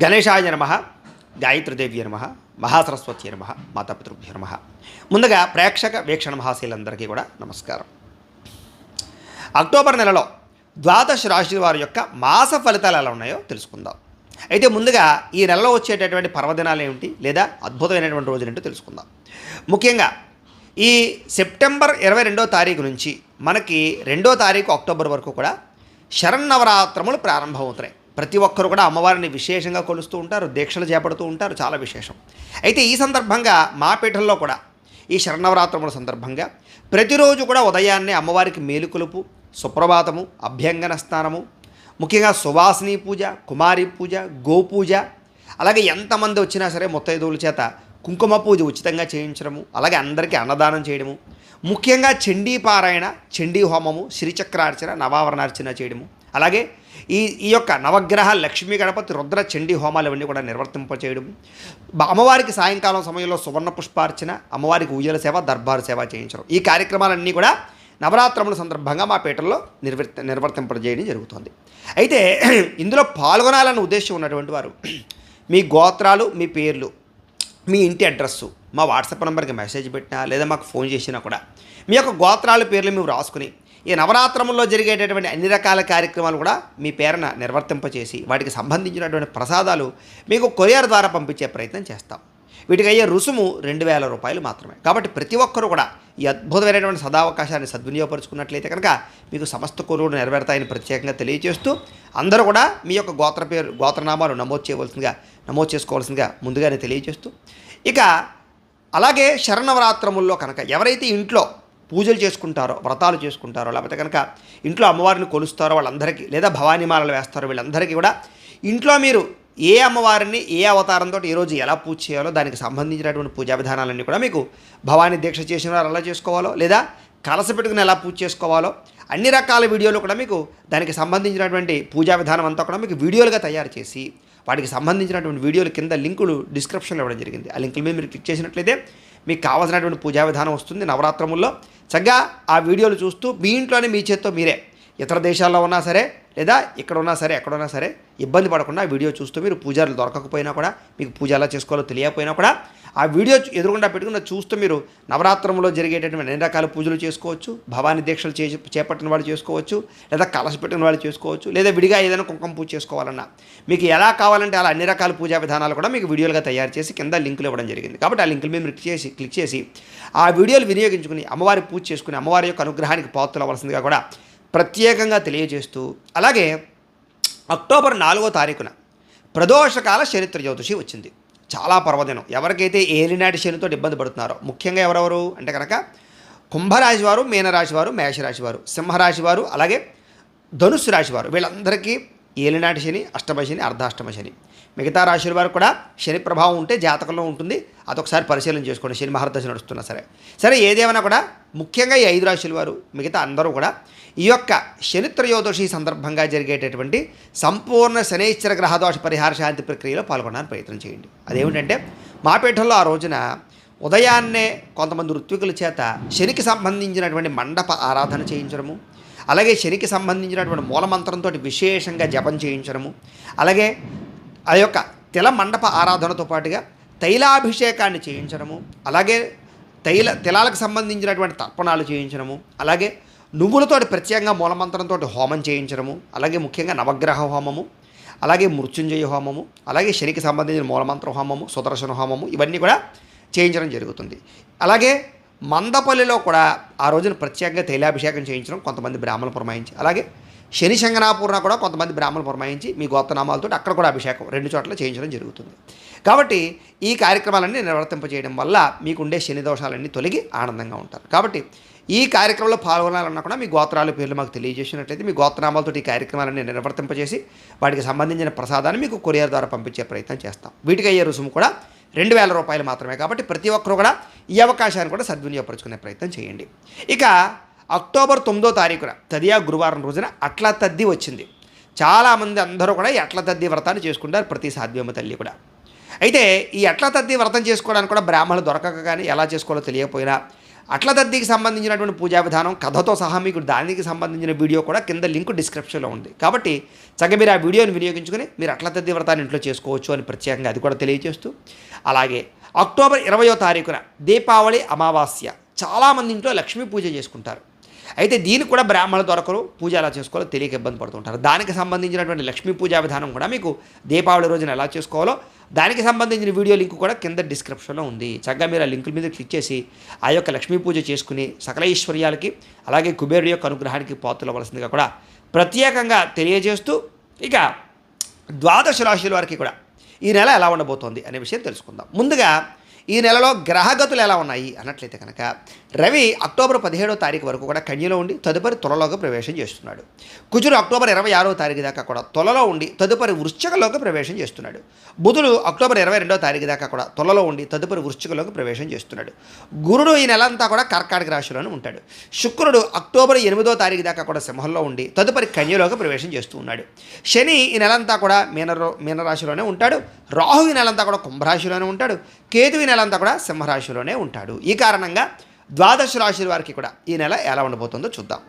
గణేశాయ నమః, గాయత్రీదేవ్య నమః, మహాసరస్వతి నమః, మాతాపితృభ్యో నమః. ముందుగా ప్రేక్షక వీక్షణ మహాశీలందరికీ కూడా నమస్కారం. అక్టోబర్ నెలలో ద్వాదశ రాశి వారి యొక్క మాస ఫలితాలు ఎలా ఉన్నాయో తెలుసుకుందాం. అయితే ముందుగా ఈ నెలలో వచ్చేటటువంటి పర్వదినాలు ఏమిటి లేదా అద్భుతమైనటువంటి రోజులు ఏంటో తెలుసుకుందాం. ముఖ్యంగా ఈ సెప్టెంబర్ 22వ తారీఖు నుంచి మనకి 2వ తారీఖు అక్టోబర్ వరకు కూడా శరన్నవరాత్రములు ప్రారంభమవుతున్నాయి. ప్రతి ఒక్కరు కూడా అమ్మవారిని విశేషంగా కొలుస్తూ ఉంటారు, దీక్షలు చేపడుతూ ఉంటారు, చాలా విశేషం. అయితే ఈ సందర్భంగా మా పీఠంలో కూడా ఈ శరన్నవరాత్రముల సందర్భంగా ప్రతిరోజు కూడా ఉదయాన్నే అమ్మవారికి మేలుకొలుపు, సుప్రభాతము, అభ్యంగన స్నానము, ముఖ్యంగా సువాసిని పూజ, కుమారి పూజ, గోపూజ, అలాగే ఎంతమంది వచ్చినా సరే ముత్తైదువుల చేత కుంకుమ పూజ ఉచితంగా చేయించడము, అలాగే అందరికీ అన్నదానం చేయడము, ముఖ్యంగా చండీ పారాయణ, చండీ హోమము, శ్రీచక్రార్చన, నవావరణార్చన చేయడము, అలాగే ఈ యొక్క నవగ్రహ లక్ష్మీ గణపతి రుద్ర చండీ హోమాలు ఇవన్నీ కూడా నిర్వర్తింపచేయడం, అమ్మవారికి సాయంకాలం సమయంలో సువర్ణ పుష్పార్చన, అమ్మవారికి ఊయల సేవ, దర్బారు సేవ చేయించడం, ఈ కార్యక్రమాలన్నీ కూడా నవరాత్రముల సందర్భంగా మా పీఠంలో నిర్వర్తింపజేయడం జరుగుతుంది. అయితే ఇందులో పాల్గొనాలన్న ఉద్దేశం ఉన్నటువంటి వారు మీ గోత్రాలు, మీ పేర్లు, మీ ఇంటి అడ్రస్సు మా వాట్సాప్ నెంబర్కి మెసేజ్ పెట్టినా లేదా మాకు ఫోన్ చేసినా కూడా మీ యొక్క గోత్రాల పేర్లు మేము రాసుకుని ఈ నవరాత్రముల్లో జరిగేటటువంటి అన్ని రకాల కార్యక్రమాలు కూడా మీ పేరున నిర్వర్తింపచేసి వాటికి సంబంధించినటువంటి ప్రసాదాలు మీకు కొరియర్ ద్వారా పంపించే ప్రయత్నం చేస్తాం. వీటికి అయ్యే రుసుము 2,000 రూపాయలు మాత్రమే. కాబట్టి ప్రతి ఒక్కరూ కూడా ఈ అద్భుతమైనటువంటి సదావకాశాన్ని సద్వినియోగపరుచుకున్నట్లయితే కనుక మీకు సమస్త కోరికలు నెరవేరుతాయని ప్రత్యేకంగా తెలియజేస్తూ అందరూ కూడా మీ యొక్క గోత్రనామాలు నమోదు చేసుకోవాల్సిందిగా ముందుగానే తెలియజేస్తూ, ఇక అలాగే శరన్నవరాత్రముల్లో కనుక ఎవరైతే ఇంట్లో పూజలు చేసుకుంటారో, వ్రతాలు చేసుకుంటారో, లేకపోతే కనుక ఇంట్లో అమ్మవారిని కొలుస్తారో వాళ్ళందరికీ, లేదా భవానీమాలలు వేస్తారో వీళ్ళందరికీ కూడా ఇంట్లో మీరు ఏ అమ్మవారిని ఏ అవతారంతో ఈరోజు ఎలా పూజ చేయాలో దానికి సంబంధించినటువంటి పూజా విధానాలన్నీ కూడా మీకు భవానీ దీక్ష చేసిన వారు ఎలా చేసుకోవాలో, లేదా కలస పెట్టుకుని ఎలా పూజ చేసుకోవాలో అన్ని రకాల వీడియోలు కూడా మీకు దానికి సంబంధించినటువంటి పూజా విధానం అంతా కూడా మీకు వీడియోలుగా తయారు చేసి వాటికి సంబంధించినటువంటి వీడియోలు కింద లింకులు డిస్క్రిప్షన్లో ఇవ్వడం జరిగింది. ఆ లింకుల మీద మీరు క్లిక్ చేసినట్లయితే మీకు కావాల్సినటువంటి పూజా విధానం వస్తుంది. నవరాత్రముల్లో చక్కగా ఆ వీడియోలు చూస్తూ మీ ఇంట్లోనే మీ చేత్తో మీరే ఇతర దేశాల్లో ఉన్నా సరే లేదా ఇక్కడ ఉన్నా సరే ఎక్కడున్నా సరే ఇబ్బంది పడకుండా వీడియో చూస్తూ మీరు పూజలు దొరకకపోయినా కూడా, మీకు పూజ ఎలా చేసుకోవాలో తెలియకపోయినా కూడా ఆ వీడియో ఎదురుగుండా పెట్టుకుని చూస్తూ మీరు నవరాత్రంలో జరిగేటటువంటి అన్ని రకాల పూజలు చేసుకోవచ్చు. భవానీ దీక్షలు చేపట్టిన వాళ్ళు చేసుకోవచ్చు, లేదా కలశ పెట్టిన వాళ్ళు చేసుకోవచ్చు, లేదా విడిగా ఏదైనా కుంకుమ పూజ చేసుకోవాలన్నా మీకు ఎలా కావాలంటే అలా అన్ని రకాల పూజా విధానాలు కూడా మీకు వీడియోలుగా తయారు చేసి కింద లింకులు ఇవ్వడం జరిగింది. కాబట్టి ఆ లింకుల మీద మీరు క్లిక్ చేసి ఆ వీడియోలు వినియోగించుకుని అమ్మవారి పూజ చేసుకుని అమ్మవారి యొక్క అనుగ్రహానికి పాత్రలు అవ్వాల్సిందిగా కూడా ప్రత్యేకంగా తెలియజేస్తూ, అలాగే అక్టోబర్ 4వ తారీఖున ప్రదోషకాల శని త్రయోదశి వచ్చింది. చాలా పర్వదినం. ఎవరికైతే ఏలినాటి శనితో ఇబ్బంది పడుతున్నారో, ముఖ్యంగా ఎవరెవరు అంటే కనుక కుంభరాశి వారు, మీనరాశి వారు, మేషరాశి వారు, సింహరాశి వారు, అలాగే ధనుస్సు రాశి వారు, వీళ్ళందరికీ ఏలినాటి శని, అష్టమ శని, అర్ధాష్టమ శని. మిగతా రాశుల వారు కూడా శని ప్రభావం ఉంటే జాతకంలో ఉంటుంది. అదొకసారి పరిశీలన చేసుకోండి. శని మహర్దశ నడుస్తున్నా సరే ఏదేమైనా కూడా ముఖ్యంగా ఈ 5 రాశుల వారు మిగతా అందరూ కూడా ఈ యొక్క శని త్రయోదశి సందర్భంగా జరిగేటటువంటి సంపూర్ణ శనైశ్చర గ్రహదోష పరిహార శాంతి ప్రక్రియలో పాల్గొనడానికి ప్రయత్నం చేయండి. అదేమిటంటే మా పీఠంలో ఆ రోజున ఉదయాన్నే కొంతమంది ఋత్వికుల చేత శనికి సంబంధించినటువంటి మండప ఆరాధన చేయించడము, అలాగే శనికి సంబంధించినటువంటి మూలమంత్రంతో విశేషంగా జపం చేయించడము, అలాగే ఆ యొక్క తిల మండప ఆరాధనతో పాటుగా తైలాభిషేకాన్ని చేయించడము, అలాగే తిలాలకు సంబంధించినటువంటి తర్పణాలు చేయించడము, అలాగే నువ్వులతోటి ప్రత్యేకంగా మూలమంత్రంతో హోమం చేయించడము, అలాగే ముఖ్యంగా నవగ్రహ హోమము, అలాగే మృత్యుంజయ హోమము, అలాగే శనికి సంబంధించిన మూలమంత్ర హోమము, సుదర్శన హోమము, ఇవన్నీ కూడా చేయించడం జరుగుతుంది. అలాగే మందపల్లిలో కూడా ఆ రోజున ప్రత్యేకంగా తైలాభిషేకం చేయించడం కొంతమంది బ్రాహ్మణులు పురమాయించి, అలాగే శని శంగనాపూర్ణ కూడా కొంతమంది బ్రాహ్మణులు పురమాయించి మీ గోత్రనామాలతో అక్కడ కూడా అభిషేకం 2 చోట్ల చేయించడం జరుగుతుంది. కాబట్టి ఈ కార్యక్రమాలన్నీ నిర్వర్తింపజేయడం వల్ల మీకుండే శని దోషాలన్నీ తొలగి ఆనందంగా ఉంటారు. కాబట్టి ఈ కార్యక్రమంలో పాల్గొనాలన్నా కూడా మీ గోత్రాల పేర్లు మాకు తెలియజేసినట్లయితే మీ గోత్రనామాలతో ఈ కార్యక్రమాలన్నీ నిర్వర్తింపజేసి వాటికి సంబంధించిన ప్రసాదాన్ని మీకు కొరియర్ ద్వారా పంపించే ప్రయత్నం చేస్తాం. వీటికి అయ్యే రుసుము కూడా 2,000 రూపాయలు మాత్రమే. కాబట్టి ప్రతి ఒక్కరూ కూడా ఈ అవకాశాన్ని కూడా సద్వినియోగపరుచుకునే ప్రయత్నం చేయండి. ఇక అక్టోబర్ 9వ తారీఖున తదియా గురువారం రోజున అట్ల తద్ది వచ్చింది. చాలామంది అందరూ కూడా ఈ అట్ల తద్ది వ్రతాన్ని చేసుకుంటారు, ప్రతి సాధ్యమ్మ తల్లి కూడా. అయితే ఈ అట్ల తద్ది వ్రతం చేసుకోవడానికి కూడా బ్రాహ్మణులు దొరకక కానీ ఎలా చేసుకోవాలో తెలియకపోయినా అట్లతద్దికి సంబంధించినటువంటి పూజా విధానం కథతో సహా మీకు దానికి సంబంధించిన వీడియో కూడా కింద లింక్ డిస్క్రిప్షన్లో ఉంది. కాబట్టి చక్కగా మీరు ఆ వీడియోని వినియోగించుకుని మీరు అట్లతద్ది వ్రతాన్ని ఇంట్లో చేసుకోవచ్చు అని ప్రత్యేకంగా అది కూడా తెలియజేస్తూ, అలాగే అక్టోబర్ 20వ తారీఖున దీపావళి అమావాస్య చాలామంది ఇంట్లో లక్ష్మీ పూజ చేసుకుంటారు. అయితే దీనికి కూడా బ్రాహ్మణుల దొరకరు, పూజ ఎలా చేసుకోవాలో తెలియక ఇబ్బంది పడుతుంటారు. దానికి సంబంధించినటువంటి లక్ష్మీ పూజా విధానం కూడా మీకు దీపావళి రోజున ఎలా చేసుకోవాలో దానికి సంబంధించిన వీడియో లింక్ కూడా కింద డిస్క్రిప్షన్లో ఉంది. చక్కగా మీరు ఆ లింకుల మీద క్లిక్ చేసి ఆ యొక్క లక్ష్మీ పూజ చేసుకుని సకల ఐశ్వర్యాలకి అలాగే కుబేరుడి యొక్క అనుగ్రహానికి పాత్రలవలసిందిగా కూడా ప్రత్యేకంగా తెలియజేస్తూ, ఇక ద్వాదశ రాశుల వారికి కూడా ఈ నెల ఎలా ఉండబోతోంది అనే విషయం తెలుసుకుందాం. ముందుగా ఈ నెలలో గ్రహగతులు ఎలా ఉన్నాయి అన్నట్లయితే కనుక రవి అక్టోబర్ 17వ తారీఖు వరకు కూడా కన్యలో ఉండి తదుపరి తులలోకి ప్రవేశం చేస్తున్నాడు. కుజుడు అక్టోబర్ 26వ తారీఖు దాకా కూడా తులలో ఉండి తదుపరి వృశ్చికలోకి ప్రవేశం చేస్తున్నాడు. బుధుడు అక్టోబర్ 22వ తారీఖు దాకా కూడా తులలో ఉండి తదుపరి వృశ్చికలోకి ప్రవేశం చేస్తున్నాడు. గురుడు ఈ నెల అంతా కూడా కర్కాటక రాశిలోనే ఉంటాడు. శుక్రుడు అక్టోబర్ 8వ తారీఖు దాకా కూడా సింహంలో ఉండి తదుపరి కన్యలోకి ప్రవేశం చేస్తూ ఉన్నాడు. శని ఈ నెలంతా కూడా మీనరాశిలోనే ఉంటాడు. రాహు ఈ నెలంతా కూడా కుంభరాశిలోనే ఉంటాడు. కేతు ఈ నెలంతా కూడా సింహరాశిలోనే ఉంటాడు. ఈ కారణంగా ద్వాదశ రాశుల వారికి కూడా ఈ నెల ఎలా ఉండబోతుందో చూద్దాం.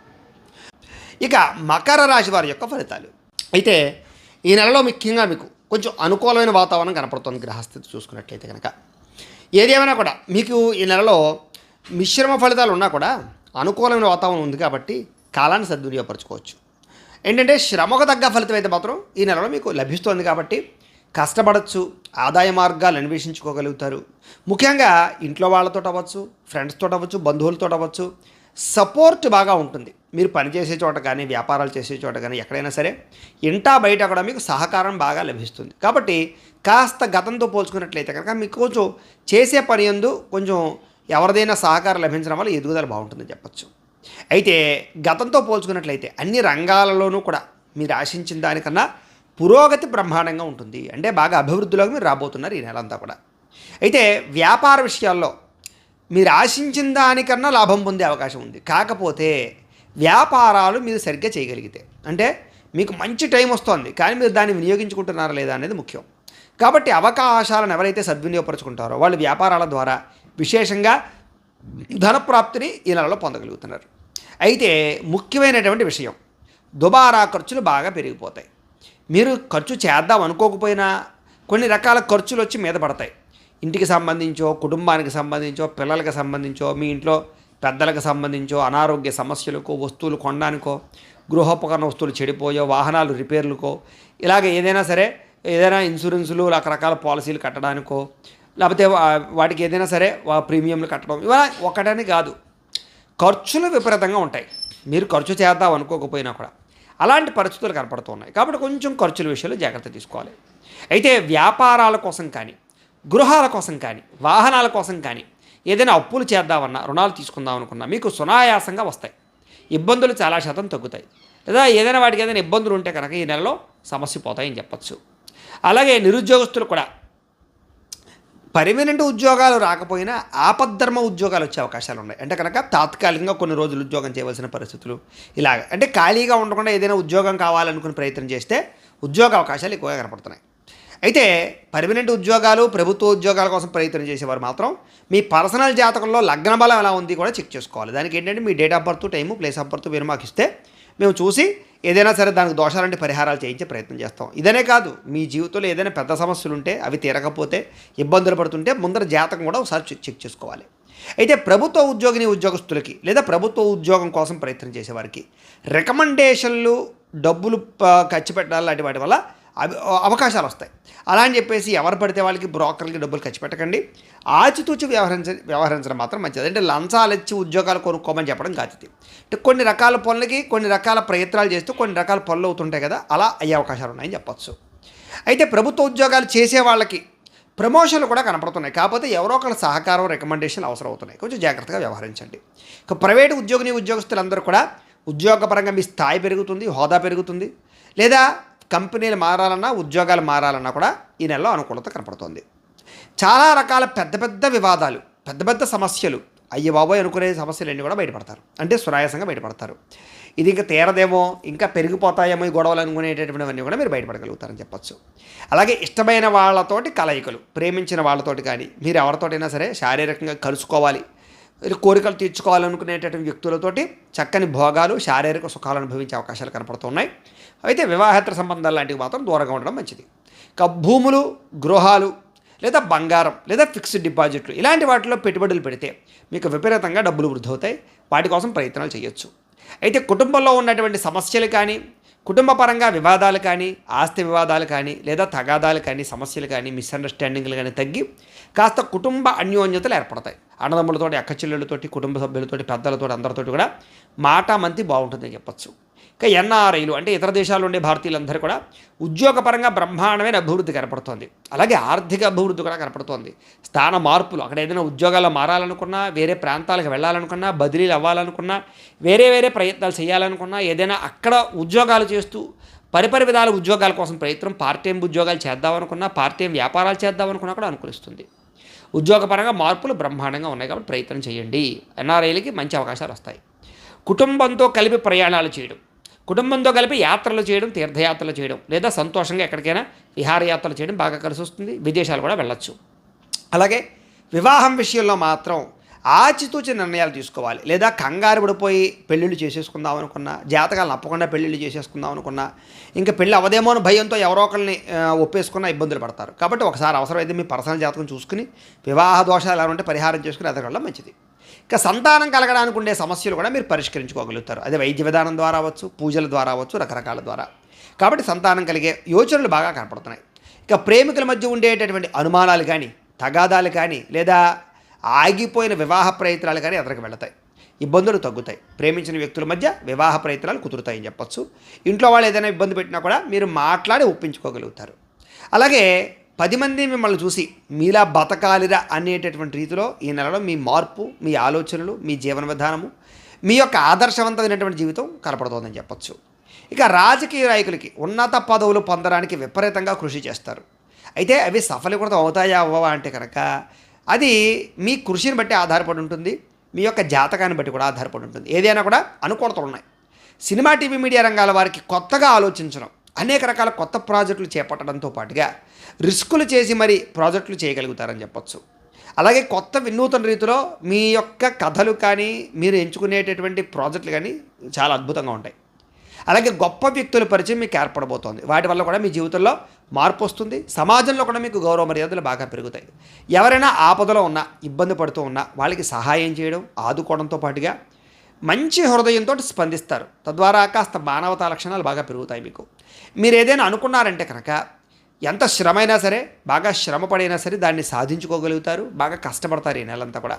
ఇక మకర రాశి వారి యొక్క ఫలితాలు. అయితే ఈ నెలలో ముఖ్యంగా మీకు కొంచెం అనుకూలమైన వాతావరణం కనపడుతుంది. గ్రహస్థితి చూసుకున్నట్లయితే కనుక ఏదేమైనా కూడా మీకు ఈ నెలలో మిశ్రమ ఫలితాలు ఉన్నా కూడా అనుకూలమైన వాతావరణం ఉంది కాబట్టి కాలాన్ని సద్వినియోగపరచుకోవచ్చు. ఏంటంటే శ్రమకు తగ్గ ఫలితం అయితే మాత్రం ఈ నెలలో మీకు లభిస్తుంది కాబట్టి కష్టపడచ్చు, ఆదాయ మార్గాలు అన్వేషించుకోగలుగుతారు. ముఖ్యంగా ఇంట్లో వాళ్ళతో అవ్వచ్చు, ఫ్రెండ్స్తో అవ్వచ్చు, బంధువులతో అవ్వచ్చు, సపోర్ట్ బాగా ఉంటుంది. మీరు పనిచేసే చోట కానీ వ్యాపారాలు చేసే చోట కానీ ఎక్కడైనా సరే ఇంటా బయట కూడా మీకు సహకారం బాగా లభిస్తుంది. కాబట్టి కాస్త గతంతో పోల్చుకున్నట్లయితే కనుక మీకు కొంచెం చేసే పని యందు కొంచెం ఎవరిదైనా సహకారం లభించడం వల్ల ఎదుగుదల బాగుంటుందని చెప్పచ్చు. అయితే గతంతో పోల్చుకున్నట్లయితే అన్ని రంగాలలోనూ కూడా మీరు ఆశించిన దానికన్నా పురోగతి బ్రహ్మాండంగా ఉంటుంది. అంటే బాగా అభివృద్ధిలోకి మీరు రాబోతున్నారు ఈ నెలంతా కూడా. అయితే వ్యాపార విషయాల్లో మీరు ఆశించిన దానికన్నా లాభం పొందే అవకాశం ఉంది. కాకపోతే వ్యాపారాలు మీరు సరిగ్గా చేయగలిగితే, అంటే మీకు మంచి టైం వస్తుంది కానీ మీరు దాన్ని వినియోగించుకుంటున్నారా లేదా అనేది ముఖ్యం. కాబట్టి అవకాశాలను ఎవరైతే సద్వినియోగపరుచుకుంటారో వాళ్ళు వ్యాపారాల ద్వారా విశేషంగా ధనప్రాప్తిని ఈ నెలలో పొందగలుగుతున్నారు. అయితే ముఖ్యమైనటువంటి విషయం, దుబారా ఖర్చులు బాగా పెరిగిపోతాయి. మీరు ఖర్చు చేద్దాం అనుకోకపోయినా కొన్ని రకాల ఖర్చులు వచ్చి మీద పడతాయి. ఇంటికి సంబంధించో, కుటుంబానికి సంబంధించో, పిల్లలకి సంబంధించో, మీ ఇంట్లో పెద్దలకు సంబంధించో, అనారోగ్య సమస్యలకో, వస్తువులు కొనడానికో, గృహోపకరణ వస్తువులు చెడిపోయో, వాహనాలు రిపేర్లకో, ఇలాగ ఏదైనా సరే ఏదైనా ఇన్సూరెన్సులు రకరకాల పాలసీలు కట్టడానికో, లేకపోతే వాటికి ఏదైనా సరే ప్రీమియంలు కట్టడం, ఇవన్నీ ఒకటని కాదు, ఖర్చులు విపరీతంగా ఉంటాయి. మీరు ఖర్చు చేద్దాం అనుకోకపోయినా కూడా అలాంటి పరిస్థితులు కనపడుతున్నాయి. కాబట్టి కొంచెం ఖర్చుల విషయంలో జాగ్రత్త తీసుకోవాలి. అయితే వ్యాపారాల కోసం కానీ, గృహాల కోసం కానీ, వాహనాల కోసం కానీ ఏదైనా అప్పులు చేద్దామన్నా, రుణాలు తీసుకుందాం అనుకున్నా మీకు సునాయాసంగా వస్తాయి. ఇబ్బందులు చాలా శాతం తగ్గుతాయి. లేదా ఏదైనా వాటికి ఏదైనా ఇబ్బందులు ఉంటే కనుక ఈ నెలలో సమస్య పోతాయని చెప్పచ్చు. అలాగే నిరుద్యోగస్తులు కూడా పర్మనెంట్ ఉద్యోగాలు రాకపోయినా ఆపద్ధర్మ ఉద్యోగాలు వచ్చే అవకాశాలు ఉన్నాయి. అంటే కనుక తాత్కాలికంగా కొన్ని రోజులు ఉద్యోగం చేయవలసిన పరిస్థితులు, ఇలాగ అంటే ఖాళీగా ఉండకుండా ఏదైనా ఉద్యోగం కావాలనుకుని ప్రయత్నం చేస్తే ఉద్యోగ అవకాశాలు ఎక్కువగా కనపడుతున్నాయి. అయితే పర్మనెంట్ ఉద్యోగాలు, ప్రభుత్వ ఉద్యోగాల కోసం ప్రయత్నం చేసేవారు మాత్రం మీ పర్సనల్ జాతకంలో లగ్న బలం ఎలా ఉంది కూడా చెక్ చేసుకోవాలి. దానికి ఏంటంటే మీ date of birth, time, place of birth మీరు మాకు ఇస్తే మేము చూసి ఏదైనా సరే దానికి దోషాలంటే పరిహారాలు చేయించే ప్రయత్నం చేస్తాం. ఇదనే కాదు, మీ జీవితంలో ఏదైనా పెద్ద సమస్యలు ఉంటే, అవి తీరకపోతే, ఇబ్బందులు పడుతుంటే ముందర జాతకం కూడా ఒకసారి చెక్ చేసుకోవాలి. అయితే ప్రభుత్వ ఉద్యోగస్తులకి లేదా ప్రభుత్వ ఉద్యోగం కోసం ప్రయత్నం చేసేవారికి రికమెండేషన్లు, డబ్బులు ఖర్చు పెట్టాలి లాంటి వాటి వల్ల అవకాశాలు వస్తాయి. అలా అని చెప్పేసి ఎవరు పడితే వాళ్ళకి బ్రోకర్లకి డబ్బులు ఖర్చు పెట్టకండి. ఆచితూచి వ్యవహరించడం మాత్రం మంచిది. అంటే లంచాలు ఇచ్చి ఉద్యోగాలు కొనుక్కోమని చెప్పడం కాదు. అంటే కొన్ని రకాల పనులకి కొన్ని రకాల ప్రయత్నాలు చేస్తూ కొన్ని రకాల పనులు అవుతుంటాయి కదా, అలా అయ్యే అవకాశాలు ఉన్నాయని చెప్పచ్చు. అయితే ప్రభుత్వ ఉద్యోగాలు చేసే వాళ్ళకి ప్రమోషన్లు కూడా కనపడుతున్నాయి. కాకపోతే ఎవరో ఒకళ్ళ సహకారం, రికమెండేషన్లు అవసరం అవుతున్నాయి. కొంచెం జాగ్రత్తగా వ్యవహరించండి. ఇక ప్రైవేటు ఉద్యోగస్తులందరూ కూడా ఉద్యోగపరంగా మీ స్థాయి పెరుగుతుంది, హోదా పెరుగుతుంది. లేదా కంపెనీలు మారాలన్నా, ఉద్యోగాలు మారాలన్నా కూడా ఈ నెలలో అనుకూలత కనపడుతుంది. చాలా రకాల పెద్ద పెద్ద వివాదాలు, పెద్ద పెద్ద సమస్యలు, అయ్యి బాబోయ్ అనుకునే సమస్యలన్నీ కూడా బయటపడతారు. అంటే సునాయాసంగా బయటపడతారు. ఇది ఇంకా తీరదేమో, ఇంకా పెరిగిపోతాయేమో ఈ గొడవలు అనుకునేటటువంటివన్నీ కూడా మీరు బయటపడగలుగుతారని చెప్పచ్చు. అలాగే ఇష్టమైన వాళ్ళతోటి కలయికలు, ప్రేమించిన వాళ్ళతోటి కానీ మీరు ఎవరితోటైనా సరే శారీరకంగా కలుసుకోవాలి, కోరికలు తీర్చుకోవాలనుకునేటటువంటి వ్యక్తులతోటి చక్కని భోగాలు శారీరక సుఖాలు అనుభవించే అవకాశాలు కనపడుతున్నాయి. అయితే వివాహేతర సంబంధాలు లాంటివి మాత్రం దూరంగా ఉండడం మంచిది. ఇక భూములు, గృహాలు లేదా బంగారం లేదా ఫిక్స్డ్ డిపాజిట్లు ఇలాంటి వాటిలో పెట్టుబడులు పెడితే మీకు విపరీతంగా డబ్బులు వృద్ధి అవుతాయి. వాటి కోసం ప్రయత్నాలు చేయొచ్చు. అయితే కుటుంబంలో ఉన్నటువంటి సమస్యలు కానీ, కుటుంబపరంగా వివాదాలు కానీ, ఆస్తి వివాదాలు కానీ లేదా తగాదాలు కానీ, సమస్యలు కానీ, మిస్అండర్స్టాండింగ్లు కానీ తగ్గి కాస్త కుటుంబ అన్యోన్యతలు ఏర్పడతాయి. అన్నదమ్ములతోటి, అక్క చెల్లెళ్ళతోటి, కుటుంబ సభ్యులతోటి, పెద్దలతోటి, అందరితోటి కూడా మాటామంతి బాగుంటుందని చెప్పచ్చు. ఇక ఎన్ఆర్ఐలు అంటే ఇతర దేశాల్లో ఉండే భారతీయులందరూ కూడా ఉద్యోగపరంగా బ్రహ్మాండమైన అభివృద్ధి కనపడుతోంది. అలాగే ఆర్థిక అభివృద్ధి కూడా కనపడుతోంది. స్థాన మార్పులు, అక్కడ ఏదైనా ఉద్యోగాల్లో మారాలనుకున్నా, వేరే ప్రాంతాలకు వెళ్ళాలనుకున్నా, బదిలీలు అవ్వాలనుకున్నా, వేరే వేరే ప్రయత్నాలు చేయాలనుకున్నా, ఏదైనా అక్కడ ఉద్యోగాలు చేస్తూ పరిపరి విధాల ఉద్యోగాల కోసం ప్రయత్నం, పార్ట్ టైం ఉద్యోగాలు చేద్దామనుకున్నా, పార్ట్ టైం వ్యాపారాలు చేద్దామనుకున్నా కూడా అనుకూలిస్తుంది. ఉద్యోగపరంగా మార్పులు బ్రహ్మాండంగా ఉన్నాయి కాబట్టి ప్రయత్నం చేయండి. ఎన్ఆర్ఐలకి మంచి అవకాశాలు వస్తాయి. కుటుంబంతో కలిపి ప్రయాణాలు చేయడం, కుటుంబంతో కలిపి యాత్రలు చేయడం, తీర్థయాత్రలు చేయడం లేదా సంతోషంగా ఎక్కడికైనా విహారయాత్రలు చేయడం బాగా కలిసి వస్తుంది. విదేశాలు కూడా వెళ్ళొచ్చు. అలాగే వివాహం విషయంలో మాత్రం ఆచితూచి నిర్ణయాలు తీసుకోవాలి. లేదా కంగారు పడిపోయి పెళ్ళిళ్ళు చేసేసుకుందాం అనుకున్నా, జాతకాలను నప్పకుండా పెళ్ళిళ్ళు చేసేసుకుందాం అనుకున్నా, ఇంకా పెళ్ళి అవదేమో అని భయంతో ఎవరో ఒకరిని ఒప్పేసుకున్న ఇబ్బందులు పడతారు. కాబట్టి ఒకసారి అవసరమైతే మీ పర్సనల్ జాతకం చూసుకుని వివాహ దోషాలు ఎలా ఉంటే పరిహారం చేసుకుని ఎదగడం మంచిది. ఇక సంతానం కలగడానికి ఉండే సమస్యలు కూడా మీరు పరిష్కరించుకోగలుగుతారు. అది వైద్య విధానం ద్వారా అవ్వచ్చు, పూజల ద్వారా అవ్వచ్చు, రకరకాల ద్వారా. కాబట్టి సంతానం కలిగే యోచనలు బాగా కనపడుతున్నాయి. ఇక ప్రేమికుల మధ్య ఉండేటటువంటి అనుమానాలు కానీ, తగాదాలు కానీ లేదా ఆగిపోయిన వివాహ ప్రయత్నాలు కానీ ఎదరికి వెళతాయి. ఇబ్బందులు తగ్గుతాయి. ప్రేమించిన వ్యక్తుల మధ్య వివాహ ప్రయత్నాలు కుదురుతాయని చెప్పచ్చు. ఇంట్లో వాళ్ళు ఏదైనా ఇబ్బంది పెట్టినా కూడా మీరు మాట్లాడి ఒప్పించుకోగలుగుతారు. అలాగే 10 మంది మిమ్మల్ని చూసి మీలా బతకాలిరా అనేటటువంటి రీతిలో ఈ నెలలో మీ మార్పు, మీ ఆలోచనలు, మీ జీవన విధానము, మీ యొక్క ఆదర్శవంతమైనటువంటి జీవితం కనపడుతోందని చెప్పచ్చు. ఇక రాజకీయ నాయకులకి ఉన్నత పదవులు పొందడానికి విపరీతంగా కృషి చేస్తారు. అయితే అవి సఫలీకృతం అవుతాయా అవ్వవా అంటే కనుక అది మీ కృషిని బట్టి ఆధారపడి ఉంటుంది. మీ యొక్క జాతకాన్ని బట్టి కూడా ఆధారపడి ఉంటుంది. ఏదైనా కూడా అనుకూలతలు ఉన్నాయి. సినిమా, టీవీ, మీడియా రంగాల వారికి కొత్తగా ఆలోచించడం, అనేక రకాల కొత్త ప్రాజెక్టులు చేపట్టడంతో పాటుగా రిస్కులు చేసి మరి ప్రాజెక్టులు చేయగలుగుతారని చెప్పచ్చు. అలాగే కొత్త వినూతన రీతిలో మీ యొక్క కథలు కానీ, మీరు ఎంచుకునేటటువంటి ప్రాజెక్టులు కానీ చాలా అద్భుతంగా ఉంటాయి. అలాగే గొప్ప వ్యక్తుల పరిచయం మీకు ఏర్పడబోతోంది. వాటి వల్ల కూడా మీ జీవితంలో మార్పు వస్తుంది. సమాజంలో కూడా మీకు గౌరవ మర్యాదలు బాగా పెరుగుతాయి. ఎవరైనా ఆపదలో ఉన్నా, ఇబ్బంది పడుతూ ఉన్నా వాళ్ళకి సహాయం చేయడం, ఆదుకోవడంతో పాటుగా మంచి హృదయంతో స్పందిస్తారు. తద్వారా కాస్త మానవతా లక్షణాలు బాగా పెరుగుతాయి మీకు. మీరు ఏదైనా అనుకున్నారంటే కనుక ఎంత శ్రమైనా సరే, బాగా శ్రమపడైనా సరే దాన్ని సాధించుకోగలుగుతారు. బాగా కష్టపడతారు ఈ నెలంతా కూడా.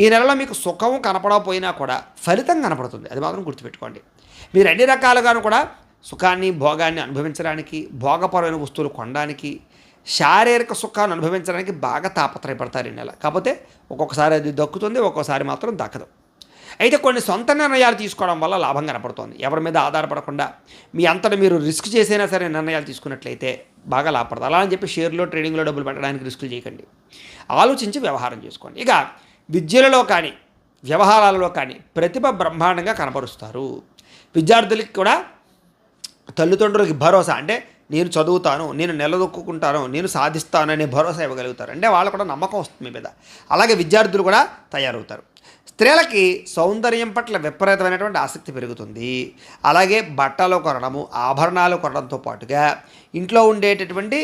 ఈ నెలలో మీకు సుఖం కనపడకపోయినా కూడా ఫలితం కనపడుతుంది. అది మాత్రం గుర్తుపెట్టుకోండి. మీరు అన్ని రకాలుగాను కూడా సుఖాన్ని, భోగాన్ని అనుభవించడానికి, భోగపరమైన వస్తువులు కొనడానికి, శారీరక సుఖాన్ని అనుభవించడానికి బాగా తాపత్రయపడతారు ఈ నెల. కాకపోతే ఒక్కొక్కసారి అది దక్కుతుంది, ఒక్కొక్కసారి మాత్రం దక్కదు. అయితే కొన్ని సొంత నిర్ణయాలు తీసుకోవడం వల్ల లాభం కనపడుతోంది. ఎవరి మీద ఆధారపడకుండా మీ అంతటా మీరు రిస్క్ చేసైనా సరే నిర్ణయాలు తీసుకున్నట్లయితే బాగా లాభపడదు. అలా అని చెప్పి షేర్లో, ట్రేడింగ్లో డబ్బులు పెట్టడానికి రిస్కులు చేయకండి. ఆలోచించి వ్యవహారం చేసుకోండి. ఇక విద్యలలో కానీ, వ్యవహారాలలో కానీ ప్రతిభ బ్రహ్మాండంగా కనపరుస్తారు. విద్యార్థులకి కూడా తల్లిదండ్రులకి భరోసా, అంటే నేను చదువుతాను, నేను నిలదొక్కుంటాను, నేను సాధిస్తాను అనే భరోసా ఇవ్వగలుగుతారు. అంటే వాళ్ళు కూడా నమ్మకం వస్తుంది మీ మీద. అలాగే విద్యార్థులు కూడా తయారవుతారు. స్త్రీలకి సౌందర్యం పట్ల విపరీతమైనటువంటి ఆసక్తి పెరుగుతుంది. అలాగే బట్టలు కొనడము, ఆభరణాలు కొనడంతో పాటుగా ఇంట్లో ఉండేటటువంటి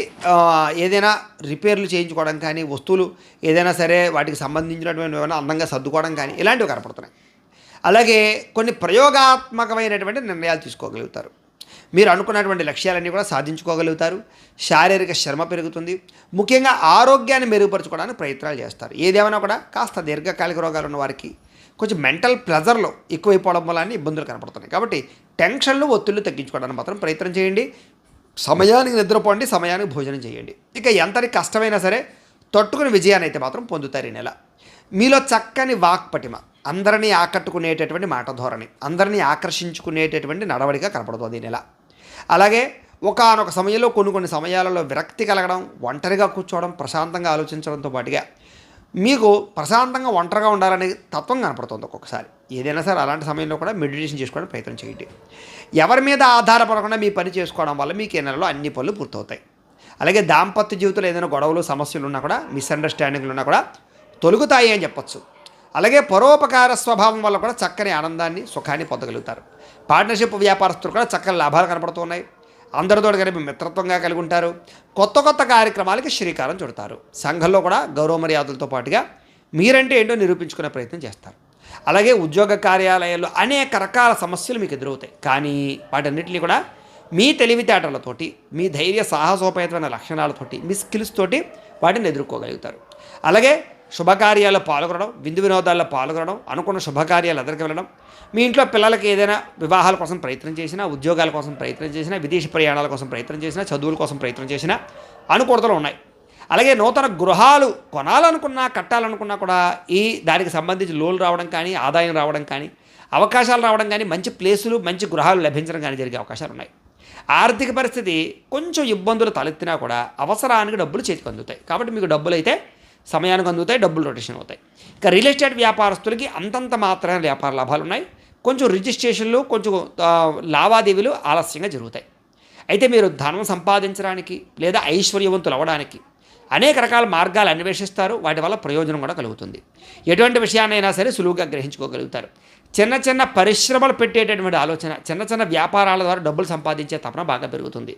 ఏదైనా రిపేర్లు చేయించుకోవడం కానీ, వస్తువులు ఏదైనా సరే వాటికి సంబంధించినటువంటి ఏమైనా అందంగా సర్దుకోవడం కానీ ఇలాంటివి కనపడుతున్నాయి. అలాగే కొన్ని ప్రయోగాత్మకమైనటువంటి నిర్ణయాలు తీసుకోగలుగుతారు. మీరు అనుకున్నటువంటి లక్ష్యాలన్నీ కూడా సాధించుకోగలుగుతారు. శారీరక శ్రమ పెరుగుతుంది. ముఖ్యంగా ఆరోగ్యాన్ని మెరుగుపరచుకోవడానికి ప్రయత్నాలు చేస్తారు. ఏదేమైనా కూడా కాస్త దీర్ఘకాలిక రోగాలు ఉన్న వారికి కొంచెం మెంటల్ ప్రెజర్లో ఎక్కువైపోవడం వల్ల ఇబ్బందులు కనపడుతున్నాయి. కాబట్టి టెన్షన్లు, ఒత్తిళ్లు తగ్గించుకోవడానికి మాత్రం ప్రయత్నం చేయండి. సమయానికి నిద్రపోండి, సమయానికి భోజనం చేయండి. ఇక ఎంతటి కష్టమైనా సరే తట్టుకుని విజయాన్ని అయితే మాత్రం పొందుతారు ఈ నెల. మీలో చక్కని వాక్పటిమ, అందరినీ ఆకట్టుకునేటటువంటి మాట ధోరణి, అందరినీ ఆకర్షించుకునేటటువంటి నడవడిగా కనపడుతుంది ఈ నెల. అలాగే ఒకానొక సమయంలో కొన్ని సమయాలలో విరక్తి కలగడం, ఒంటరిగా కూర్చోవడం, ప్రశాంతంగా ఆలోచించడంతో పాటుగా మీకు ప్రశాంతంగా ఒంటరిగా ఉండాలనే తత్వం కనపడుతుంది ఒక్కొక్కసారి. ఏదైనా సరే అలాంటి సమయంలో కూడా మెడిటేషన్ చేసుకోవడానికి ప్రయత్నం చేయండి. ఎవరి మీద ఆధారపడకుండా మీ పని చేసుకోవడం వల్ల మీకు ఈ నెలలో అన్ని పనులు పూర్తవుతాయి. అలాగే దాంపత్య జీవితంలో ఏదైనా గొడవలు, సమస్యలు ఉన్నా కూడా, మిస్అండర్స్టాండింగ్లు ఉన్నా కూడా తొలుగుతాయి అని చెప్పచ్చు. అలాగే పరోపకార స్వభావం వల్ల కూడా చక్కని ఆనందాన్ని సుఖాన్ని పొందగలుగుతారు. పార్ట్నర్షిప్ వ్యాపారస్తులు కూడా చక్కని లాభాలు కనపడుతున్నాయి. అందరితో కలిపి మిత్రత్వంగా కలిగి ఉంటారు. కొత్త కొత్త కార్యక్రమాలకి శ్రీకారం చుడతారు. సంఘంలో కూడా గౌరవ మర్యాదలతో పాటుగా మీరంటే ఏంటో నిరూపించుకునే ప్రయత్నం చేస్తారు. అలాగే ఉద్యోగ కార్యాలయాల్లో అనేక రకాల సమస్యలు మీకు ఎదురవుతాయి. కానీ వాటన్నిటిని కూడా మీ తెలివితేటలతోటి, మీ ధైర్య సాహసోపేతమైన లక్షణాలతోటి, మీ స్కిల్స్ తోటి వాటిని ఎదుర్కోగలుగుతారు. అలాగే శుభకార్యాల్లో పాల్గొనడం, విందు వినోదాల్లో పాల్గొనడం, అనుకున్న శుభకార్యాలు ఎదురుకు వెళ్ళడం, మీ ఇంట్లో పిల్లలకి ఏదైనా వివాహాల కోసం ప్రయత్నం చేసినా, ఉద్యోగాల కోసం ప్రయత్నం చేసినా, విదేశీ ప్రయాణాల కోసం ప్రయత్నం చేసినా, చదువుల కోసం ప్రయత్నం చేసినా అనుకూలతలు ఉన్నాయి. అలాగే నూతన గృహాలు కొనాలనుకున్నా, కట్టాలనుకున్నా కూడా ఈ దానికి సంబంధించి లోన్లు రావడం కానీ, ఆదాయం రావడం కానీ, అవకాశాలు రావడం కానీ, మంచి ప్లేసులు, మంచి గృహాలు లభించడం కానీ జరిగే అవకాశాలు ఉన్నాయి. ఆర్థిక పరిస్థితి కొంచెం ఇబ్బందులు తలెత్తినా కూడా అవసరానికి డబ్బులు చేతికి అందుతాయి. కాబట్టి మీకు డబ్బులు అయితే సమయానికి అందుతాయి, డబ్బులు రొటేషన్ అవుతాయి. ఇక రియల్ ఎస్టేట్ వ్యాపారస్తులకి అంతంత మాత్రమే వ్యాపార లాభాలు ఉన్నాయి. కొంచెం రిజిస్ట్రేషన్లు, కొంచెం లావాదేవీలు ఆలస్యంగా జరుగుతాయి. అయితే మీరు ధనం సంపాదించడానికి లేదా ఐశ్వర్యవంతులు అవ్వడానికి అనేక రకాల మార్గాలు అన్వేషిస్తారు. వాటి వల్ల ప్రయోజనం కూడా కలుగుతుంది. ఎటువంటి విషయాన్నైనా సరే సులువుగా గ్రహించుకోగలుగుతారు. చిన్న చిన్న పరిశ్రమలు పెట్టేటటువంటి ఆలోచన, చిన్న చిన్న వ్యాపారాల ద్వారా డబ్బులు సంపాదించే తపన బాగా పెరుగుతుంది.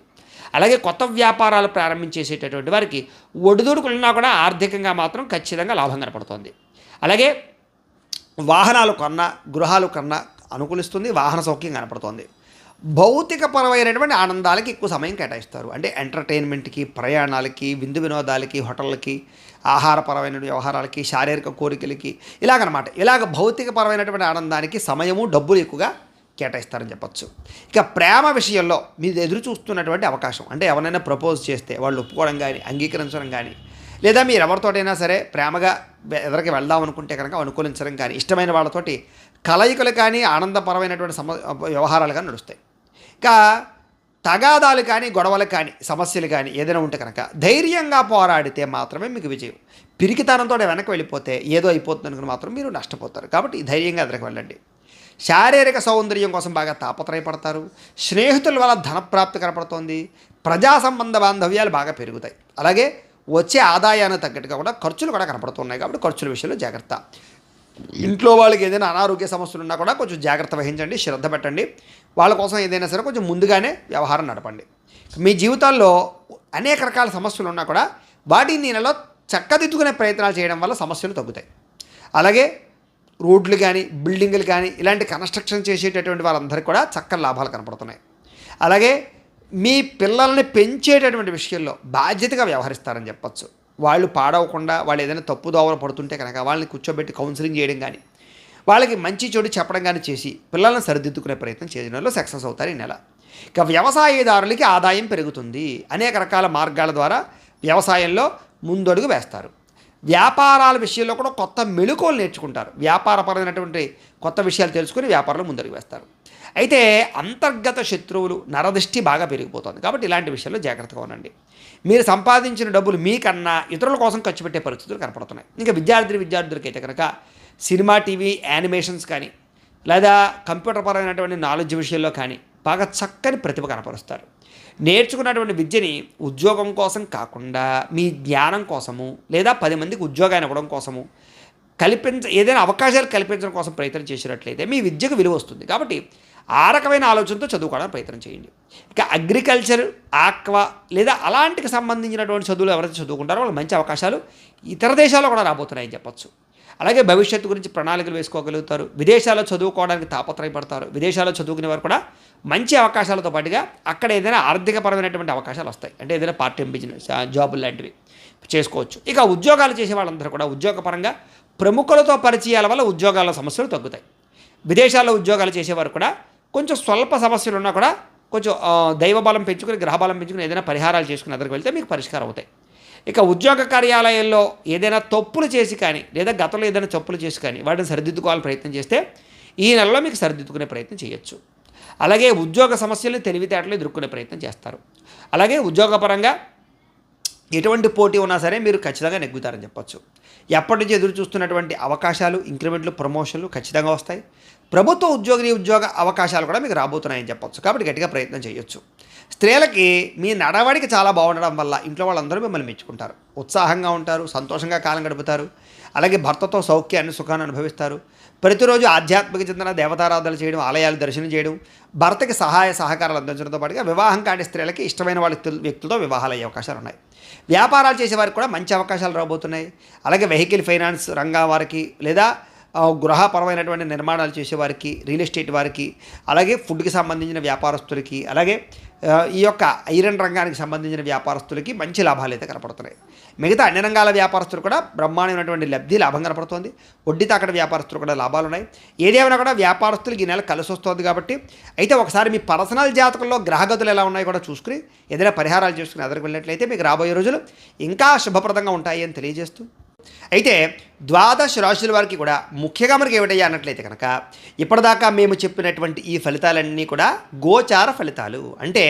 అలాగే కొత్త వ్యాపారాలు ప్రారంభించేసేటటువంటి వారికి ఒడిదుడుకులున్నా కూడా ఆర్థికంగా మాత్రం ఖచ్చితంగా లాభం కనపడుతుంది. అలాగే వాహనాలు కొన్నా, గృహాలు కొన్నా అనుకూలిస్తుంది. వాహన సౌఖ్యం కనపడుతుంది. భౌతికపరమైనటువంటి ఆనందాలకి ఎక్కువ సమయం కేటాయిస్తారు. అంటే ఎంటర్టైన్మెంట్కి, ప్రయాణాలకి, విందు వినోదాలకి, హోటళ్ళకి, ఆహారపరమైన వ్యవహారాలకి, శారీరక కోరికలకి, ఇలాగనమాట. ఇలాగ భౌతికపరమైనటువంటి ఆనందానికి సమయము, డబ్బులు ఎక్కువగా కేటాయిస్తారని చెప్పచ్చు. ఇక ప్రేమ విషయంలో మీరు ఎదురు చూస్తున్నటువంటి అవకాశం, అంటే ఎవరైనా ప్రపోజ్ చేస్తే వాళ్ళు ఒప్పుకోవడం కానీ, అంగీకరించడం కానీ, లేదా మీరు ఎవరితోటైనా సరే ప్రేమగా ఎదరికి వెళ్దాం అనుకుంటే కనుక అనుకూలించడం కానీ, ఇష్టమైన వాళ్ళతోటి కలయికలు కానీ, ఆనందపరమైనటువంటి వ్యవహారాలు కానీ నడుస్తాయి. ఇక తగాదాలు కానీ, గొడవలు కానీ, సమస్యలు కానీ ఏదైనా ఉంటే కనుక ధైర్యంగా పోరాడితే మాత్రమే మీకు విజయం. పిరికితనంతో వెనక్కి వెళ్ళిపోతే ఏదో అయిపోతుంది అనుకుని మాత్రం మీరు నష్టపోతారు. కాబట్టి ధైర్యంగా ఎదరికి వెళ్ళండి. శారీరక సౌందర్యం కోసం బాగా తాపత్రయపడతారు. స్నేహితుల వల్ల ధనప్రాప్తి కనపడుతోంది. ప్రజా సంబంధ బాంధవ్యాలు బాగా పెరుగుతాయి. అలాగే వచ్చే ఆదాయానికి తగ్గట్టుగా కూడా ఖర్చులు కూడా కనపడుతున్నాయి. కాబట్టి ఖర్చుల విషయంలో జాగ్రత్త. ఇంట్లో వాళ్ళకి ఏదైనా అనారోగ్య సమస్యలు ఉన్నా కూడా కొంచెం జాగ్రత్త వహించండి, శ్రద్ధ పెట్టండి. వాళ్ళ కోసం ఏదైనా సరే కొంచెం ముందుగానే వ్యవహారం నడపండి. మీ జీవితాల్లో అనేక రకాల సమస్యలు ఉన్నా కూడా వాటిని నెలలో చక్కదిద్దుకునే ప్రయత్నాలు చేయడం వల్ల సమస్యలు తగ్గుతాయి. అలాగే రోడ్లు కానీ, బిల్డింగులు కానీ, ఇలాంటి కన్స్ట్రక్షన్ చేసేటటువంటి వాళ్ళందరికీ కూడా చక్కని లాభాలు కనపడుతున్నాయి. అలాగే మీ పిల్లల్ని పెంచేటటువంటి విషయంలో బాధ్యతగా వ్యవహరిస్తారని చెప్పచ్చు. వాళ్ళు పాడవకుండా, వాళ్ళు ఏదైనా తప్పు దోవలు పడుతుంటే కనుక వాళ్ళని కూర్చోబెట్టి కౌన్సిలింగ్ చేయడం కానీ, వాళ్ళకి మంచి చెడు చెప్పడం కానీ చేసి పిల్లల్ని సరిదిద్దుకునే ప్రయత్నం చేయడంలో సక్సెస్ అవుతారు ఈ నెల. ఇక వ్యవసాయదారులకి ఆదాయం పెరుగుతుంది. అనేక రకాల మార్గాల ద్వారా వ్యవసాయంలో ముందడుగు వేస్తారు. వ్యాపారాల విషయంలో కూడా కొత్త మెళుకువలు నేర్చుకుంటారు. వ్యాపారపరమైనటువంటి కొత్త విషయాలు తెలుసుకుని వ్యాపారంలో ముందడుగు వేస్తారు. అయితే అంతర్గత శత్రువులు, నరదృష్టి బాగా పెరిగిపోతుంది. కాబట్టి ఇలాంటి విషయాల్లో జాగ్రత్తగా ఉండండి. మీరు సంపాదించిన డబ్బులు మీకన్నా ఇతరుల కోసం ఖర్చు పెట్టే పరిస్థితులు కనపడుతున్నాయి. ఇంకా విద్యార్థులకైతే కనుక సినిమా, టీవీ, యానిమేషన్స్ కానీ, లేదా కంప్యూటర్ పరమైనటువంటి నాలెడ్జ్ విషయంలో కానీ బాగా చక్కని ప్రతిభ కనపరుస్తారు. నేర్చుకున్నటువంటి విద్యని ఉద్యోగం కోసం కాకుండా మీ జ్ఞానం కోసము, లేదా 10 మందికి ఉద్యోగాన్ని ఇవ్వడం కోసము ఏదైనా అవకాశాలు కల్పించడం కోసం ప్రయత్నం చేసినట్లయితే మీ విద్యకు విలువ వస్తుంది. కాబట్టి ఆ రకమైన ఆలోచనతో చదువుకోవడానికి ప్రయత్నం చేయండి. ఇక అగ్రికల్చర్, ఆక్వా లేదా అలాంటికి సంబంధించినటువంటి చదువులు ఎవరైతే చదువుకుంటారో వాళ్ళు మంచి అవకాశాలు ఇతర దేశాల్లో కూడా రాబోతున్నాయని చెప్పచ్చు. అలాగే భవిష్యత్తు గురించి ప్రణాళికలు వేసుకోగలుగుతారు. విదేశాల్లో చదువుకోవడానికి తాపత్రయపడతారు. విదేశాల్లో చదువుకునే వారు కూడా మంచి అవకాశాలతో పాటుగా అక్కడ ఏదైనా ఆర్థికపరమైనటువంటి అవకాశాలు వస్తాయి. అంటే ఏదైనా పార్ట్ టైం బిజినెస్, జాబులు లాంటివి చేసుకోవచ్చు. ఇక ఉద్యోగాలు చేసే వాళ్ళందరూ కూడా ఉద్యోగపరంగా ప్రముఖులతో పరిచయాల వల్ల ఉద్యోగాల సమస్యలు తగ్గుతాయి. విదేశాల్లో ఉద్యోగాలు చేసేవారు కూడా కొంచెం స్వల్ప సమస్యలు ఉన్నా కూడా కొంచెం దైవబలం పెంచుకుని, గ్రహబలం పెంచుకుని ఏదైనా పరిహారాలు చేసుకుని ఎదురుకు వెళ్తే మీకు పరిష్కారం అవుతాయి. ఇక ఉద్యోగ కార్యాలయాల్లో ఏదైనా తప్పులు చేసి కానీ, లేదా గతంలో ఏదైనా తప్పులు చేసి కానీ వాటిని సరిదిద్దుకోవాలని ప్రయత్నం చేస్తే ఈ నెలలో మీకు సరిదిద్దుకునే ప్రయత్నం చేయొచ్చు. అలాగే ఉద్యోగ సమస్యలను తెలివితేటలు ఎదుర్కొనే ప్రయత్నం చేస్తారు. అలాగే ఉద్యోగపరంగా ఎటువంటి పోటీ ఉన్నా సరే మీరు ఖచ్చితంగా నెగ్గుతారని చెప్పచ్చు. ఎప్పటి నుంచి ఎదురు చూస్తున్నటువంటి అవకాశాలు, ఇంక్రిమెంట్లు, ప్రమోషన్లు ఖచ్చితంగా వస్తాయి. ప్రభుత్వ ఉద్యోగ అవకాశాలు కూడా మీకు రాబోతున్నాయని చెప్పొచ్చు. కాబట్టి గట్టిగా ప్రయత్నం చేయొచ్చు. స్త్రీలకి మీ నడవడిక చాలా బాగుండడం వల్ల ఇంట్లో వాళ్ళందరూ మిమ్మల్ని మెచ్చుకుంటారు. ఉత్సాహంగా ఉంటారు, సంతోషంగా కాలం గడుపుతారు. అలాగే భర్తతో సౌఖ్యాన్ని, సుఖాన్ని అనుభవిస్తారు. ప్రతిరోజు ఆధ్యాత్మిక చింతన, దేవతారాధనలు చేయడం, ఆలయాలు దర్శనం చేయడం, భర్తకి సహాయ సహకారాలు అందించడంతో పాటుగా వివాహం కాని స్త్రీలకి ఇష్టమైన వ్యక్తులతో వివాహాలు అయ్యే అవకాశాలు ఉన్నాయి. వ్యాపారాలు చేసే వారికి కూడా మంచి అవకాశాలు రాబోతున్నాయి. అలాగే వెహికల్ ఫైనాన్స్ రంగం వారికి, లేదా గృహపరమైనటువంటి నిర్మాణాలు చేసేవారికి, రియల్ ఎస్టేట్ వారికి, అలాగే ఫుడ్కి సంబంధించిన వ్యాపారస్తులకి, అలాగే ఈ యొక్క ఐరన్ రంగానికి సంబంధించిన వ్యాపారస్తులకి మంచి లాభాలు అయితే కనపడుతున్నాయి. మిగతా అన్ని రంగాల వ్యాపారస్తులు కూడా బ్రహ్మాండమైనటువంటి లాభం కనపడుతోంది. వడ్డీ తాకడ వ్యాపారస్తులు కూడా లాభాలు ఉన్నాయి. ఏదేమైనా కూడా వ్యాపారస్తులకి ఈ నెల కలిసి వస్తుంది. కాబట్టి అయితే ఒకసారి మీ పర్సనల్ జాతకంలో గ్రహగతులు ఎలా ఉన్నాయో కూడా చూసుకుని ఏదైనా పరిహారాలు చేసుకుని ఎదురుకు వెళ్ళినట్లయితే మీకు రాబోయే రోజులు ఇంకా శుభప్రదంగా ఉంటాయి అని తెలియజేస్తూ, అయితే ద్వాదశ రాశుల వారికి కూడా ముఖ్యంగా మనకి ఏమిటయ్యా అన్నట్లయితే కనుక ఇప్పటిదాకా మేము చెప్పినటువంటి ఈ ఫలితాలన్నీ కూడా గోచార ఫలితాలు. అంటే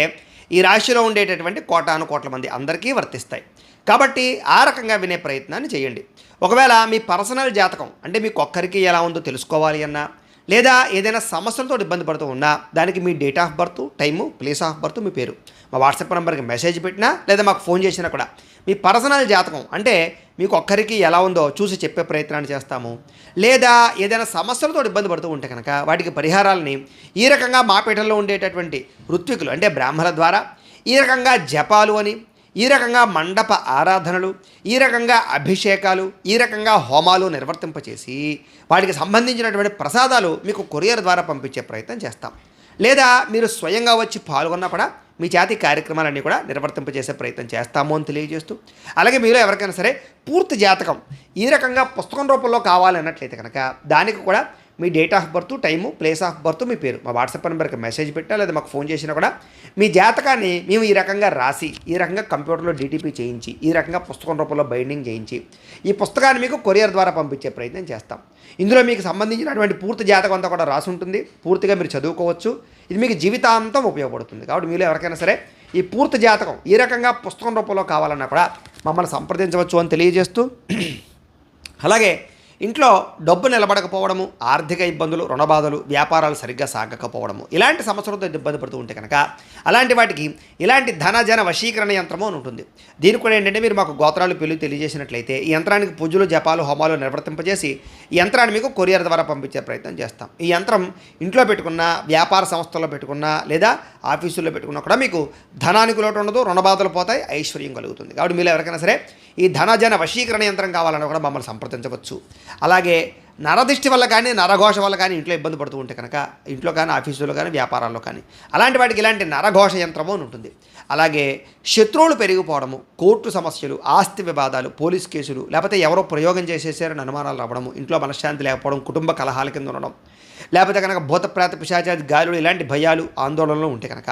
ఈ రాశిలో ఉండేటటువంటి కోటాను కోట్ల మంది అందరికీ వర్తిస్తాయి. కాబట్టి ఆ రకంగా వినే ప్రయత్నాన్ని చేయండి. ఒకవేళ మీ పర్సనల్ జాతకం అంటే మీకు ఒక్కరికి ఎలా ఉందో తెలుసుకోవాలి అన్నా, లేదా ఏదైనా సమస్యలతో ఇబ్బంది పడుతూ ఉన్నా, దానికి మీ date of birth, time, place of birth, మీ పేరు మా వాట్సాప్ నెంబర్కి మెసేజ్ పెట్టినా, లేదా మాకు ఫోన్ చేసినా కూడా మీ పర్సనల్ జాతకం అంటే మీకు ఒక్కరికి ఎలా ఉందో చూసి చెప్పే ప్రయత్నాన్ని చేస్తాము. లేదా ఏదైనా సమస్యలతో ఇబ్బంది పడుతూ ఉంటే కనుక వాటికి పరిహారాలని ఈ రకంగా మా పీఠంలో ఉండేటటువంటి ఋత్వికులు అంటే బ్రాహ్మణుల ద్వారా ఈ రకంగా జపాలు అని, ఈ రకంగా మండప ఆరాధనలు, ఈ రకంగా అభిషేకాలు, ఈ రకంగా హోమాలు నిర్వర్తింపచేసి వాటికి సంబంధించినటువంటి ప్రసాదాలు మీకు కొరియర్ ద్వారా పంపించే ప్రయత్నం చేస్తాం. లేదా మీరు స్వయంగా వచ్చి పాల్గొన్నా కూడా మీ చేతి కార్యక్రమాలన్నీ కూడా నిర్వర్తింపజేసే ప్రయత్నం చేస్తాము అని తెలియజేస్తూ, అలాగే మీలో ఎవరికైనా సరే పూర్తి జాతకం ఈ రకంగా పుస్తకం రూపంలో కావాలన్నట్లయితే కనుక దానికి కూడా మీ date of birth, time, place of birth, మీ పేరు మా వాట్సాప్ నెంబర్కి మెసేజ్ పెట్టా, లేదా మాకు ఫోన్ చేసినా కూడా మీ జాతకాన్ని మేము ఈ రకంగా రాసి, ఈ రకంగా కంప్యూటర్లో డీటీపీ చేయించి, ఈ రకంగా పుస్తకం రూపంలో బైండింగ్ చేయించి ఈ పుస్తకాన్ని మీకు కొరియర్ ద్వారా పంపించే ప్రయత్నం చేస్తాం. ఇందులో మీకు సంబంధించినటువంటి పూర్తి జాతకం అంతా కూడా రాసి ఉంటుంది. పూర్తిగా మీరు చదువుకోవచ్చు. ఇది మీకు జీవితాంతం ఉపయోగపడుతుంది. కాబట్టి మీరు ఎవరికైనా సరే ఈ పూర్తి జాతకం ఈ రకంగా పుస్తకం రూపంలో కావాలన్నా కూడా మమ్మల్ని సంప్రదించవచ్చు అని తెలియజేస్తూ, అలాగే ఇంట్లో డబ్బు నిలబడకపోవడము, ఆర్థిక ఇబ్బందులు, రుణబాధలు, వ్యాపారాలు సరిగ్గా సాగకపోవడము, ఇలాంటి సమస్యలతో ఇబ్బంది పడుతూ ఉంటే కనుక అలాంటి వాటికి ఇలాంటి ధన వశీకరణ యంత్రము అని ఉంటుంది. దీనికి కూడా ఏంటంటే మీరు మాకు గోత్రాలు పేర్లు తెలియజేసినట్లయితే ఈ యంత్రానికి పూజలు, జపాలు, హోమాలు నిర్వర్తింపజేసి ఈ యంత్రాన్ని మీకు కొరియర్ ద్వారా పంపించే ప్రయత్నం చేస్తాం. ఈ యంత్రం ఇంట్లో పెట్టుకున్న, వ్యాపార సంస్థల్లో పెట్టుకున్న, లేదా ఆఫీసుల్లో పెట్టుకున్నా కూడా మీకు ధనానికి లోటు ఉండదు, రుణబాధలు పోతాయి, ఐశ్వర్యం కలుగుతుంది. కాబట్టి మీరు ఎవరికైనా సరే ఈ ధన వశీకరణ యంత్రం కావాలన్నా కూడా మమ్మల్ని సంప్రదించవచ్చు. అలాగే నరదిష్టి వల్ల కానీ, నరఘోష వల్ల కానీ ఇంట్లో ఇబ్బంది పడుతూ ఉంటే కనుక ఇంట్లో కానీ, ఆఫీసులో కానీ, వ్యాపారాల్లో కానీ అలాంటి వాటికి ఇలాంటి నరఘోష యంత్రము అని ఉంటుంది. అలాగే శత్రువులు పెరిగిపోవడము, కోర్టు సమస్యలు, ఆస్తి వివాదాలు, పోలీస్ కేసులు, లేకపోతే ఎవరో ప్రయోగం చేసేసారని అనుమానాలు రావడము, ఇంట్లో మనశ్శాంతి లేకపోవడం, కుటుంబ కలహాల కింద ఉండడం, లేకపోతే కనుక భూతప్రేత పిశాచాది గాలులు, ఇలాంటి భయాలు, ఆందోళనలు ఉంటే కనుక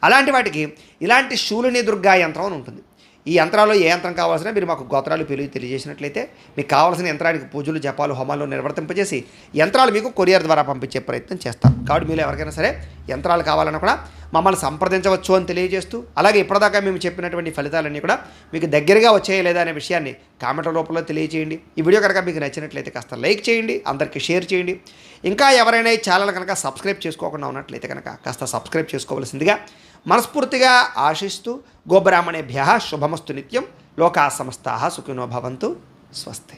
అలాంటి వాటికి ఇలాంటి శూలిని దుర్గా యంత్రం అని ఉంటుంది. ఈ యంత్రాల్లో ఏ యంత్రం కావాల్సిన మీరు మాకు గోత్రాలు పేర్లు తెలియజేసినట్లయితే మీకు కావాల్సిన యంత్రానికి పూజలు, జపాలు, హోమాలు నిర్వర్తింపజేసి యంత్రాలు మీకు కొరియర్ ద్వారా పంపించే ప్రయత్నం చేస్తాం. కాబట్టి మీరు ఎవరికైనా సరే యంత్రాలు కావాలన్నా కూడా మమ్మల్ని సంప్రదించవచ్చు అని తెలియజేస్తూ, అలాగే ఇప్పటిదాకా మేము చెప్పినటువంటి ఫలితాలన్నీ కూడా మీకు దగ్గరగా వచ్చాయా లేదా అనే విషయాన్ని కామెంట్ల రూపంలో తెలియజేయండి. ఈ వీడియో కనుక మీకు నచ్చినట్లయితే కాస్త లైక్ చేయండి, అందరికీ షేర్ చేయండి. ఇంకా ఎవరైనా ఈ ఛానల్ కనుక సబ్స్క్రైబ్ చేసుకోకుండా ఉన్నట్లయితే కనుక కాస్త సబ్స్క్రైబ్ చేసుకోవాల్సిందిగా మనస్ఫూర్తిగా ఆశిస్తూ, గోబ్రాహ్మణేభ్యః శుభమస్తు నిత్యం, లోకా సమస్తాః సుఖినో భవంతు, స్వస్తి.